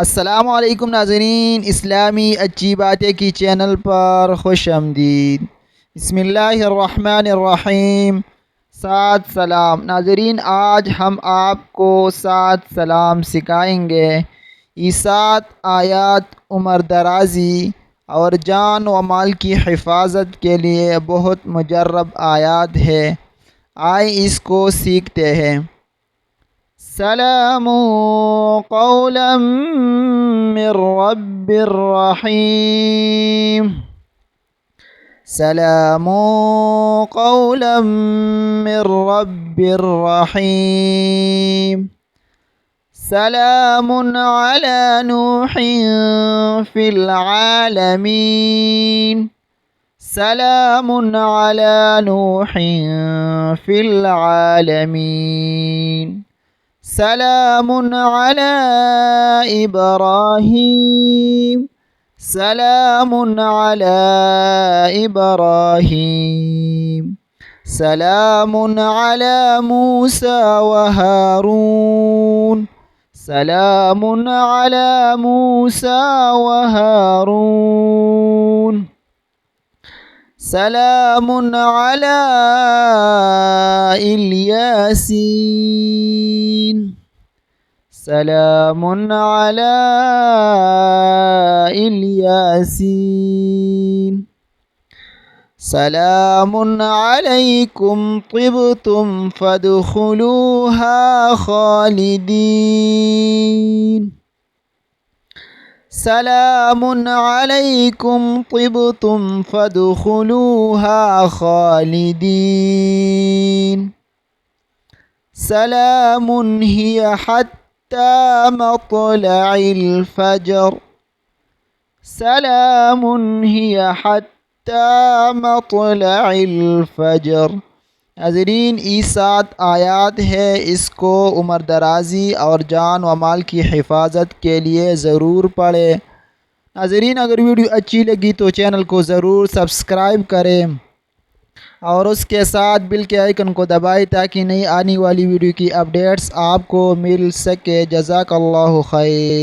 अस्सलामुअलैकुम नाज़रीन, इस्लामी अच्छी बातें की चैनल पर खुश आमदीद। बिस्मिल्लाहिर्रहमानिर्रहीम। सात सलाम। नाज़रीन, आज हम आपको सात सलाम सिखाएंगे। ये सात आयात उम्र दराजी और जान व माल की हिफाजत के लिए बहुत मुजर्रब आयात है। आए इसको सीखते हैं। सलामु कौलम मिर रब्बिर रहीम। सलामु कौलम मिर रब्बिर रहीम। सलामुन अला नूहिन फिल आलमीन। सलामुन अला नूहिन फिल आलमीन। सलामुन अला इब्राहीम। सलामुन अला इब्राहीम। सलामुन अला मूसा व हारून। सलामुन अला मूसा व हारून। सलामुन अला इल्यासीन। सलामुन अला इल्यासीन। सलामुन अलैकुम तिब्तुम फदखुलूहा खालिदीन। सलामुन अलैकुम तिब्तुम फदखुलूहा खालिदीन। सलामुन हिया हत्ता मत्लइल फजर। सलामुन हिया हत्ता मत्लइल फजर। नाज़रीन, ये सात आयात है, इसको उम्र दराजी और जान व माल की हिफाजत के लिए ज़रूर पढ़ें। नाज़रीन, अगर वीडियो अच्छी लगी तो चैनल को ज़रूर सब्सक्राइब करें और उसके साथ बिल के आइकन को दबाएं ताकि नई आने वाली वीडियो की अपडेट्स आपको मिल सके। जज़ाकल्लाहु खैर।